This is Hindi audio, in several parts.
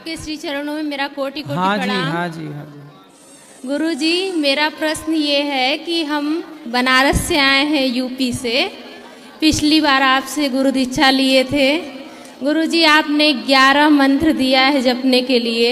आपके श्री चरणों में मेरा कोटि कोटि हाँ जी, प्रणाम। हाँ जी, हाँ जी। गुरुजी, मेरा प्रश्न ये है कि हम बनारस से आए हैं, यूपी से। पिछली बार आपसे गुरु दीक्षा लिए थे। गुरुजी, आपने 11 मंत्र दिया है जपने के लिए,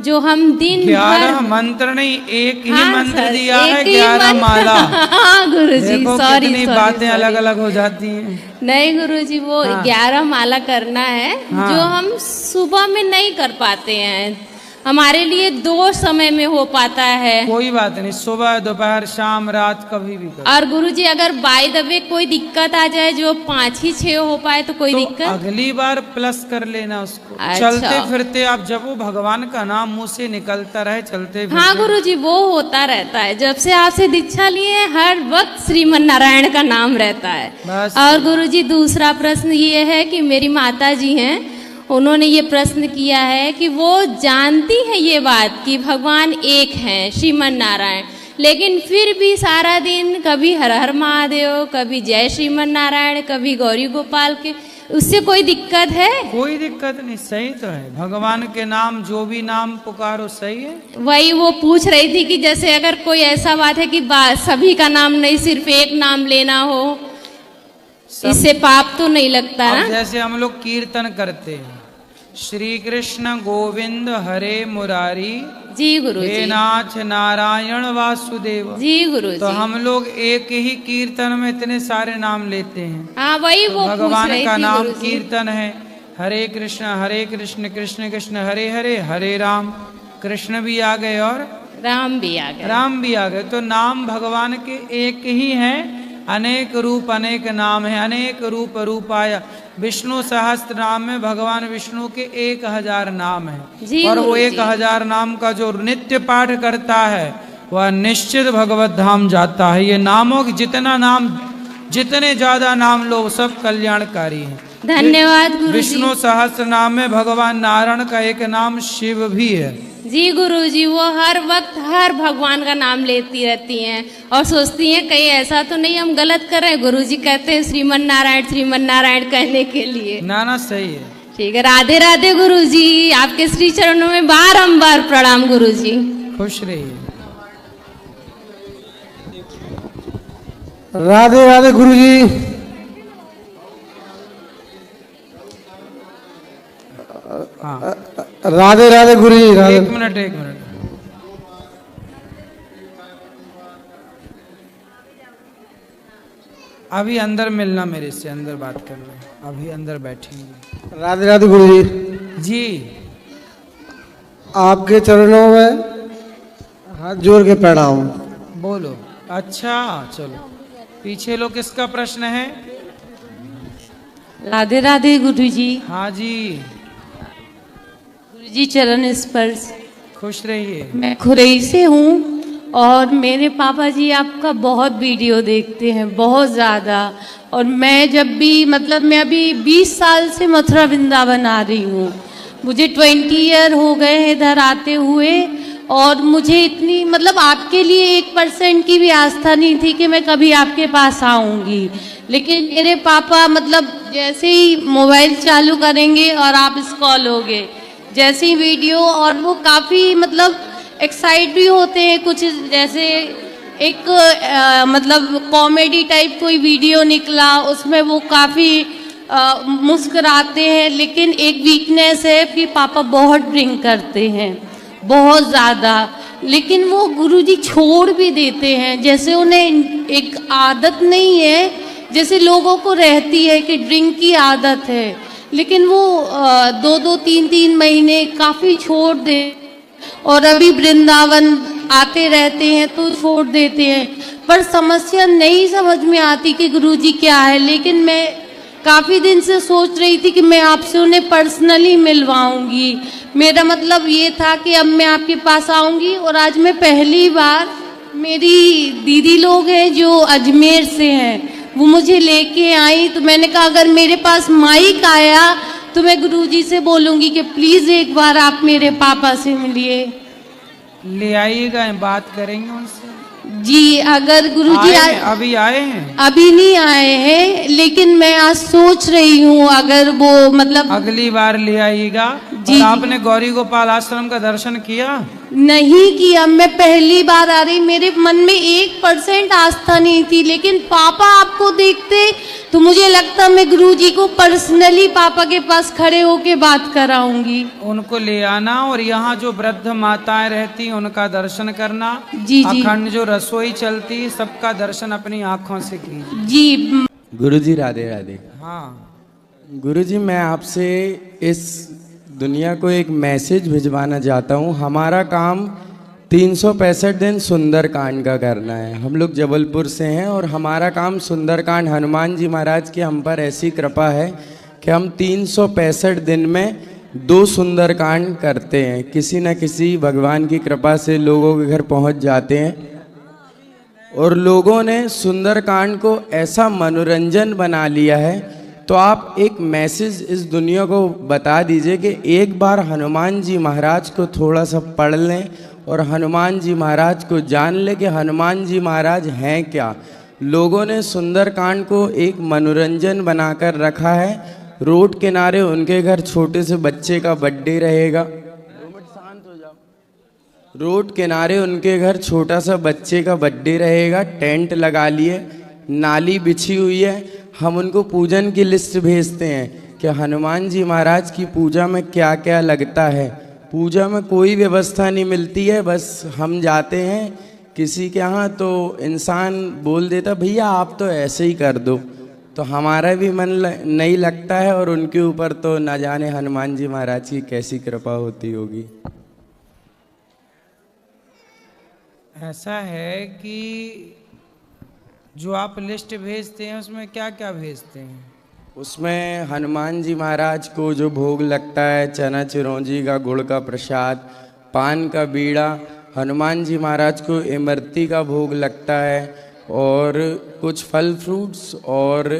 जो हम दिन 11 भर। मंत्र नहीं, एक ही हाँ मंत्र सर, दिया है, एक ही 11 मंत्र। माला। हाँ गुरुजी, देखो सॉरी कितनी सॉरी बातें अलग सॉरी। अलग हो जाती हैं। नहीं गुरुजी, वो हाँ। 11 माला करना है, हाँ। जो हम सुबह में नहीं कर पाते हैं। हमारे लिए 2 समय में हो पाता है। कोई बात नहीं, सुबह दोपहर शाम रात कभी भी करो। और गुरुजी, अगर बाय द वे कोई दिक्कत आ जाए, जो 5 ही 6 हो पाए, तो कोई तो दिक्कत? अगली बार प्लस कर लेना उसको। अच्छा। चलते फिरते आप जब वो भगवान का नाम मुंह से निकलता रहे, चलते फिरते। हाँ गुरुजी, वो होता रहता है। जब से आपसे दीक्षा लिए हर वक्त श्रीमन नारायण का नाम रहता है। बस। और गुरुजी, दूसरा प्रश्न ये है कि मेरी माता जी हैं, उन्होंने ये प्रश्न किया है कि वो जानती है ये बात कि भगवान एक हैं, श्रीमन नारायण, लेकिन फिर भी सारा दिन कभी हर हर महादेव, कभी जय श्रीमन नारायण, कभी गौरी गोपाल के। उससे कोई दिक्कत है? कोई दिक्कत नहीं, सही तो है। भगवान के नाम जो भी नाम पुकारो सही है। वही वो पूछ रही थी कि जैसे अगर कोई ऐसा बात है कि सभी का नाम नहीं, सिर्फ एक नाम लेना हो, इससे पाप तो नहीं लगता ना? जैसे हम लोग कीर्तन करते हैं, श्री कृष्ण गोविंद हरे मुरारी, जी गुरु हे जी। नाथ नारायण वासुदेव। जी गुरु तो जी। हम लोग एक ही कीर्तन में इतने सारे नाम लेते हैं। हाँ वही तो वो पूछ भगवान रही का थी नाम गुरुजी। कीर्तन है। हरे कृष्ण कृष्ण कृष्ण हरे हरे, हरे राम। कृष्ण भी आ गए और राम भी आ गए। राम भी आ गए। तो नाम भगवान के एक ही हैं, अनेक रूप अनेक नाम है। अनेक रूप रूपाया, विष्णु सहस्त्र नाम में भगवान विष्णु के 1000 नाम है। और वो 1000 नाम का जो नित्य पाठ करता है, वह निश्चित भगवत धाम जाता है। ये नामों की जितने ज्यादा नाम लो, सब कल्याणकारी हैं। धन्यवाद गुरुजी। विष्णु सहस्त्र नाम में भगवान नारायण का एक नाम शिव भी है। जी गुरुजी, वो हर वक्त हर भगवान का नाम लेती रहती हैं और सोचती हैं कहीं ऐसा तो नहीं हम गलत कर रहे हैं। गुरुजी कहते हैं श्रीमन नारायण कहने के लिए। ना सही है। ठीक है, राधे राधे गुरुजी। आपके श्री चरणों में बारंबार प्रणाम गुरुजी। खुश रहिए। राधे राधे गुरुजी। हाँ, राधे राधे गुरुजी। एक मिनट। अभी अंदर मिलना, मेरे से अंदर बात करना। अभी अंदर बैठेंगे। राधे राधे गुरुजी जी। आपके चरणों में हाथ जोड़ के प्रणाम। बोलो। अच्छा चलो, पीछे लो। किसका प्रश्न है? राधे राधे गुरुजी। हाँ जी, गुरुजी चरण स्पर्श। खुश रहिए। मैं खुरई से हूँ और मेरे पापा जी आपका बहुत वीडियो देखते हैं, बहुत ज़्यादा। और मैं जब भी मैं अभी 20 साल से मथुरा वृंदावन आ रही हूँ। मुझे 20 ईयर हो गए हैं इधर आते हुए, और मुझे इतनी आपके लिए 1% की भी आस्था नहीं थी कि मैं कभी आपके पास आऊँगी। लेकिन मेरे पापा जैसे ही मोबाइल चालू करेंगे और आप कॉल होगे, जैसे ही वीडियो, और वो काफ़ी एक्साइट भी होते हैं। कुछ जैसे एक कॉमेडी टाइप कोई वीडियो निकला, उसमें वो काफ़ी मुस्कुराते हैं। लेकिन एक वीकनेस है कि पापा बहुत ड्रिंक करते हैं, बहुत ज़्यादा। लेकिन वो गुरुजी छोड़ भी देते हैं, जैसे उन्हें एक आदत नहीं है जैसे लोगों को रहती है कि ड्रिंक की आदत है। लेकिन वो 2-2, 3-3 महीने काफ़ी छोड़ दे, और अभी वृंदावन आते रहते हैं तो छोड़ देते हैं। पर समस्या नहीं समझ में आती कि गुरुजी क्या है। लेकिन मैं काफ़ी दिन से सोच रही थी कि मैं आपसे उन्हें पर्सनली मिलवाऊंगी। मेरा ये था कि अब मैं आपके पास आऊंगी। और आज मैं पहली बार, मेरी दीदी लोग हैं जो अजमेर से हैं, वो मुझे लेके आई। तो मैंने कहा अगर मेरे पास माइक आया तो मैं गुरुजी से बोलूँगी कि प्लीज़ एक बार आप मेरे पापा से मिलिए। ले आइएगा, बात करेंगे उनसे। जी अगर गुरुजी आए हैं, अभी आए हैं? अभी नहीं आए हैं, लेकिन मैं आज सोच रही हूँ अगर वो मतलब अगली बार ले आइएगा। जी, और आपने गौरी गोपाल आश्रम का दर्शन किया? नहीं किया, मैं पहली बार आ रही, मेरे मन में 1% आस्था नहीं थी, लेकिन पापा आपको देखते तो मुझे लगता मैं गुरुजी को पर्सनली पापा के पास खड़े होके बात कराऊंगी। उनको ले आना और यहाँ जो वृद्ध माताएं रहती हैं उनका दर्शन करना। जी जी अखंड जो रसोई चलती है सबका दर्शन अपनी आंखों से कीजिए। जी। गुरुजी राधे राधे। हाँ गुरुजी मैं आपसे इस दुनिया को एक मैसेज भिजवाना चाहता हूँ। हमारा काम 365 दिन सुंदरकांड का करना है। हम लोग जबलपुर से हैं और हमारा काम सुंदरकांड, हनुमान जी महाराज की हम पर ऐसी कृपा है कि हम 365 दिन में 2 सुंदरकांड करते हैं। किसी न किसी भगवान की कृपा से लोगों के घर पहुंच जाते हैं और लोगों ने सुंदरकांड को ऐसा मनोरंजन बना लिया है। तो आप एक मैसेज इस दुनिया को बता दीजिए कि एक बार हनुमान जी महाराज को थोड़ा सा पढ़ लें और हनुमान जी महाराज को जान लें कि हनुमान जी महाराज हैं क्या। लोगों ने सुंदरकांड को एक मनोरंजन बनाकर रखा है। रोड किनारे उनके घर छोटे से बच्चे का बर्थडे रहेगा, रोड किनारे उनके घर छोटा सा बच्चे का बर्थडे रहेगा, टेंट लगा लिए, नाली बिछी हुई है। हम उनको पूजन की लिस्ट भेजते हैं कि हनुमान जी महाराज की पूजा में क्या क्या लगता है। पूजा में कोई व्यवस्था नहीं मिलती है, बस हम जाते हैं किसी के यहाँ तो इंसान बोल देता भैया आप तो ऐसे ही कर दो, तो हमारा भी मन नहीं लगता है और उनके ऊपर तो न जाने हनुमान जी महाराज की कैसी कृपा होती होगी। ऐसा है कि जो आप लिस्ट भेजते हैं उसमें क्या क्या भेजते हैं? उसमें हनुमान जी महाराज को जो भोग लगता है, चना चिरौंजी का गुड़ का प्रसाद, पान का बीड़ा, हनुमान जी महाराज को इमरती का भोग लगता है और कुछ फल फ्रूट्स और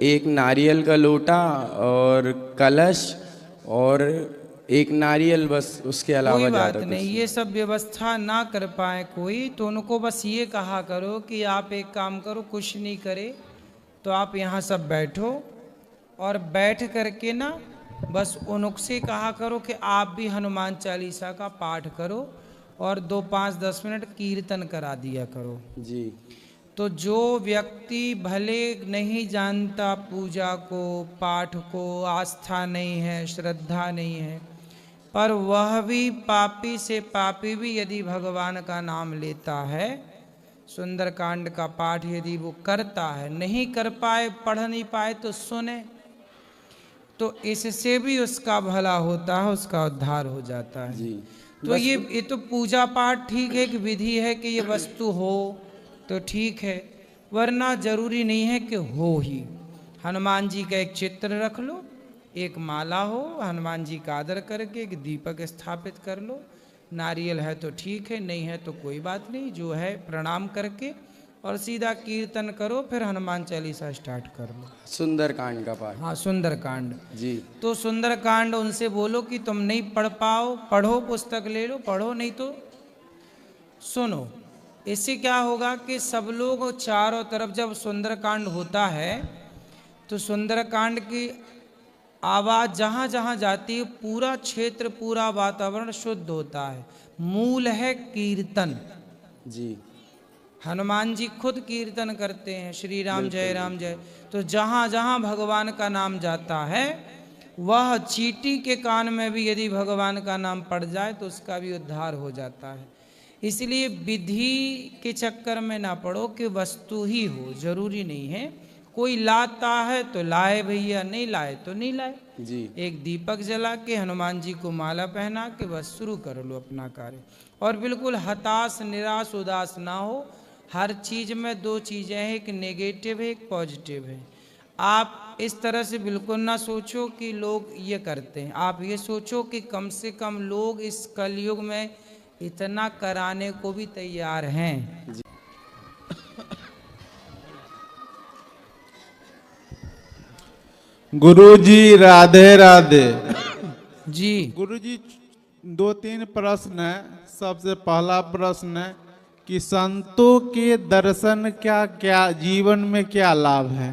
एक नारियल का लोटा और कलश और एक नारियल, बस उसके अलावा कोई बात ज़्यादा नहीं। ये सब व्यवस्था ना कर पाए कोई तो उनको बस ये कहा करो कि आप एक काम करो, कुछ नहीं करे तो आप यहाँ सब बैठो और बैठ करके ना बस उनसे कहा करो कि आप भी हनुमान चालीसा का पाठ करो और 2, 5, 10 मिनट कीर्तन करा दिया करो जी। तो जो व्यक्ति भले नहीं जानता पूजा को, पाठ को, आस्था नहीं है, श्रद्धा नहीं है, पर वह भी पापी से पापी भी यदि भगवान का नाम लेता है, सुंदरकांड का पाठ यदि वो करता है, नहीं कर पाए, पढ़ नहीं पाए तो सुने, तो इससे भी उसका भला होता है, उसका उद्धार हो जाता है जी। तो ये तो पूजा पाठ ठीक है कि विधि है कि ये वस्तु हो तो ठीक है, वरना जरूरी नहीं है कि हो ही। हनुमान जी का एक चित्र रख लो, एक माला हो, हनुमान जी का आदर करके एक दीपक स्थापित कर लो, नारियल है तो ठीक है, नहीं है तो कोई बात नहीं, जो है प्रणाम करके और सीधा कीर्तन करो, फिर हनुमान चालीसा स्टार्ट कर लो। सुंदरकांड का पाठ। हाँ सुंदरकांड जी। तो सुंदरकांड उनसे बोलो कि तुम नहीं पढ़ पाओ, पढ़ो, पुस्तक ले लो, पढ़ो, नहीं तो सुनो। इससे क्या होगा कि सब लोग चारों तरफ जब सुंदरकांड होता है तो सुंदरकांड की आवाज़ जहाँ जहाँ जाती है पूरा क्षेत्र, पूरा वातावरण शुद्ध होता है। मूल है कीर्तन। जी। हनुमान जी खुद कीर्तन करते हैं, श्री राम जय राम जय। तो जहाँ जहाँ भगवान का नाम जाता है वह चींटी के कान में भी यदि भगवान का नाम पड़ जाए तो उसका भी उद्धार हो जाता है। इसलिए विधि के चक्कर में ना पड़ो कि वस्तु ही हो, जरूरी नहीं है। कोई लाता है तो लाए भैया, नहीं लाए तो नहीं लाए जी। एक दीपक जला के हनुमान जी को माला पहना के बस शुरू कर लो अपना कार्य। और बिल्कुल हताश, निराश, उदास ना हो। हर चीज़ में 2 चीज़ें हैं, एक नेगेटिव है, एक पॉजिटिव है। आप इस तरह से बिल्कुल ना सोचो कि लोग ये करते हैं, आप ये सोचो कि कम से कम लोग इस कलयुग में इतना कराने को भी तैयार हैं। गुरुजी राधे राधे। जी गुरुजी 2-3 प्रश्न है। सबसे पहला प्रश्न है कि संतों के दर्शन क्या क्या जीवन में क्या लाभ है?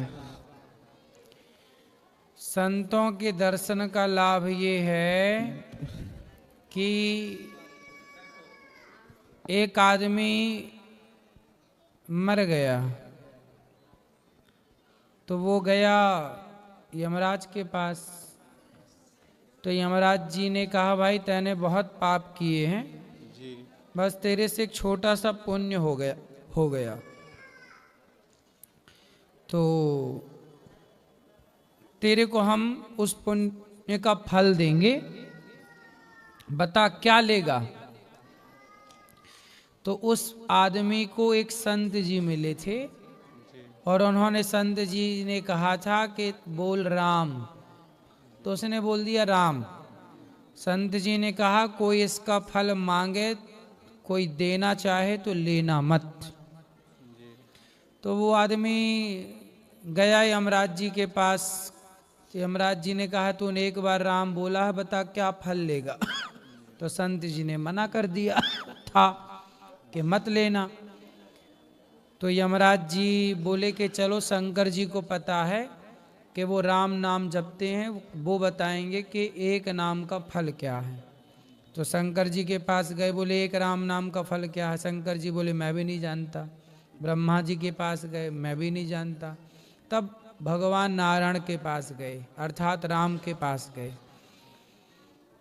संतों के दर्शन का लाभ ये है कि एक आदमी मर गया तो वो गया यमराज के पास। तो यमराज जी ने कहा, भाई तैने बहुत पाप किए हैं, बस तेरे से एक छोटा सा पुण्य हो गया तो तेरे को हम उस पुण्य का फल देंगे, बता क्या लेगा। तो उस आदमी को एक संत जी मिले थे और उन्होंने संत जी ने कहा था कि बोल राम, तो उसने बोल दिया राम। संत जी ने कहा कोई इसका फल मांगे, कोई देना चाहे तो लेना मत। तो वो आदमी गया यमराज जी के पास। यमराज जी ने कहा तूने एक बार राम बोला है, बता क्या फल लेगा। तो संत जी ने मना कर दिया था कि मत लेना। तो यमराज जी बोले कि चलो शंकर जी को पता है कि वो राम नाम जपते हैं, वो बताएंगे कि एक नाम का फल क्या है। तो शंकर जी के पास गए, बोले एक राम नाम का फल क्या है। शंकर जी बोले मैं भी नहीं जानता। ब्रह्मा जी के पास गए, मैं भी नहीं जानता। तब भगवान नारायण के पास गए, अर्थात राम के पास गए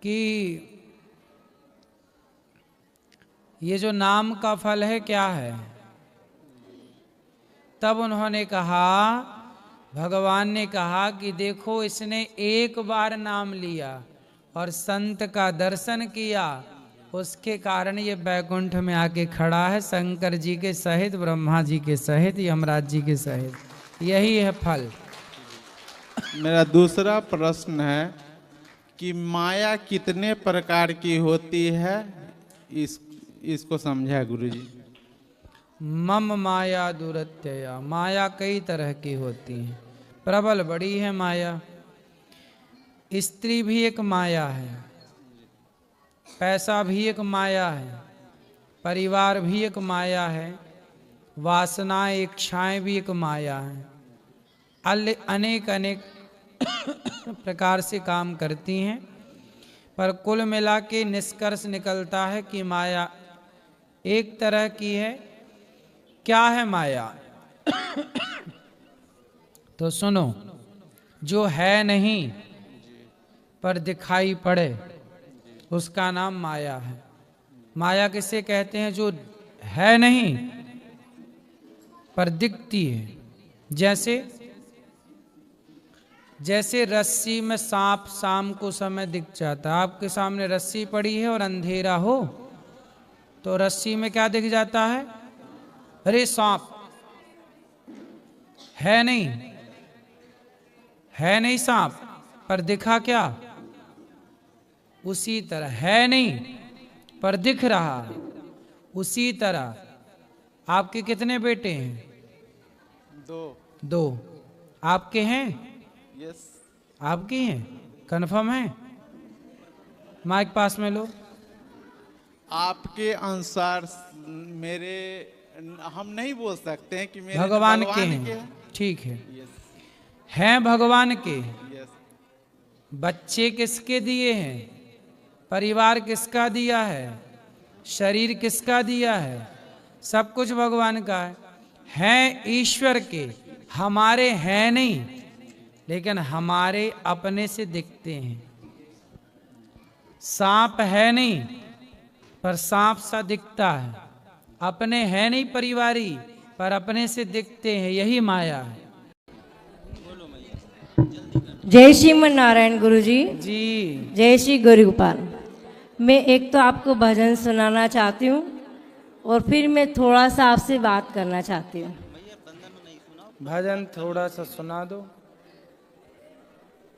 कि ये जो नाम का फल है क्या है। तब उन्होंने कहा, भगवान ने कहा कि देखो इसने एक बार नाम लिया और संत का दर्शन किया, उसके कारण ये बैकुंठ में आके खड़ा है, शंकर जी के सहित, ब्रह्मा जी के सहित, यमराज जी के सहित। यही है फल। मेरा दूसरा प्रश्न है कि माया कितने प्रकार की होती है, इसको समझा गुरुजी। मम माया दुरत्यया, माया कई तरह की होती है, प्रबल बड़ी है माया। स्त्री भी एक माया है, पैसा भी एक माया है, परिवार भी एक माया है, वासनाएं इच्छाएं भी एक माया है। अनेक अनेक प्रकार से काम करती हैं, पर कुल मिला के निष्कर्ष निकलता है कि माया एक तरह की है। क्या है माया? तो सुनो, जो है नहीं पर दिखाई पड़े उसका नाम माया है। माया किसे कहते हैं? जो है नहीं पर दिखती है। जैसे रस्सी में सांप शाम को समय दिख जाता है। आपके सामने रस्सी पड़ी है और अंधेरा हो तो रस्सी में क्या दिख जाता है? अरे सांप है नहीं सांप, पर दिखा क्या? उसी तरह है नहीं पर दिख रहा है। उसी तरह आपके कितने बेटे हैं? दो। आपके हैं? यस। आपके हैं? कन्फर्म है? माइक पास में लो। आपके अनुसार मेरे, हम नहीं बोल सकते हैं कि मेरे भगवान के हैं। ठीक है, हैं भगवान के। बच्चे किसके दिए हैं? परिवार किसका दिया है? शरीर किसका दिया है? सब कुछ भगवान का है। हैं ईश्वर के, हमारे हैं नहीं, लेकिन हमारे अपने से दिखते हैं। सांप है नहीं पर सांप सा दिखता है। अपने है नहीं परिवारी पर अपने से दिखते हैं। यही माया है। जय श्रीमन नारायण गुरुजी। जी जय श्री गुरु गोपाल। मैं एक तो आपको भजन सुनाना चाहती हूँ और फिर मैं थोड़ा सा आपसे बात करना चाहती हूँ। भजन थोड़ा सा सुना दो।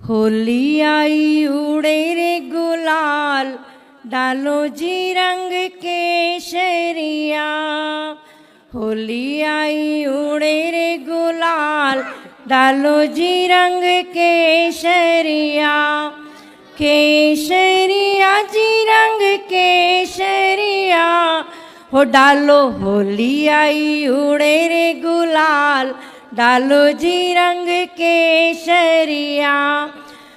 होली आई उड़े रे गुलाल, डालो जी रंग केसरिया। होली आई उड़े रे गुलाल, डालो जी रंग केसरिया। केसरिया जी रंग केसरिया, हो डालो होली आई उड़े रे गुलाल, डालो जी रंग केसरिया।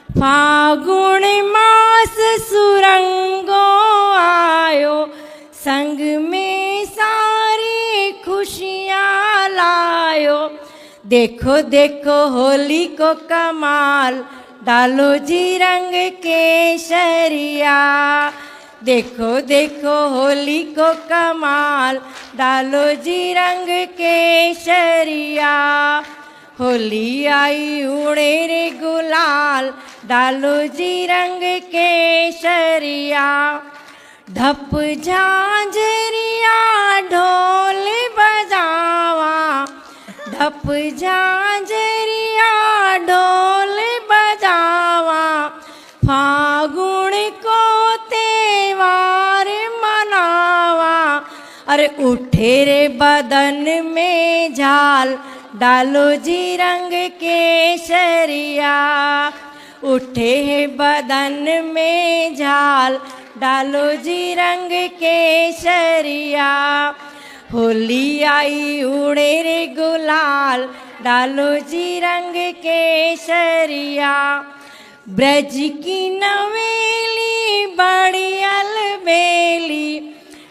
फागुन मास सुरंगो आयो, संग में सारी खुशियाँ लायो। देखो देखो होली को कमाल, डालो जी रंग केसरिया। देखो देखो होली को कमाल, डालो जी रंग केसरिया। होली आई उड़े रे गुलाल, डालो जी रंग केसरिया। ढप झांझरिया ढोल बजावा, ढप झांझरिया ढोल बजावा। फागुन को त्योहार मनावा, अरे उठे रे बदन में झाल, डालो जी रंग केसरिया। उठे है बदन में झाल, डालो जी रंग केसरिया। होली आई उड़े रे गुलाल, डालो जी रंग केसरिया। ब्रज की नवेली बड़ी अलबेली,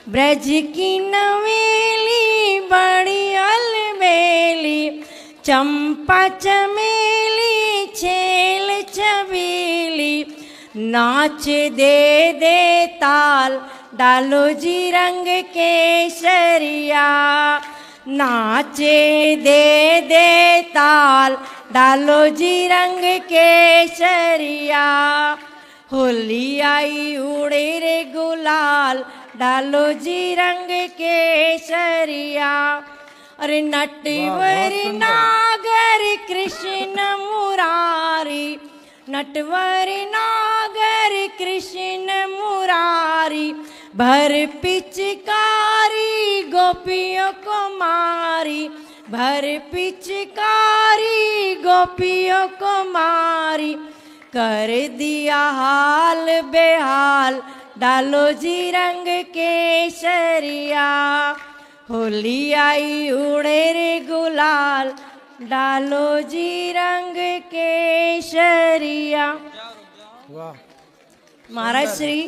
ब्रज की नवेली बड़ी अलबेली। चंपा चमेली छेल छबीली, नाच दे दे ताल, डालो जी रंग केसरिया। नाचे दे दे ताल, डालो जी रंग केसरिया। होली आई उड़े रे गुलाल, डालो जी रंग केसरिया। अरे नटवर नागर कृष्ण मुरारी, नटवर नागर कृष्ण मुरारी। भर पिचकारी गोपियों को मारी, भर पिचकारी गोपियों को मारी। कर दिया हाल बेहाल, डालो जी रंग केसरिया। होली आई उड़े रे गुलाल, डालो जी रंग केसरिया। वाह महाराज श्री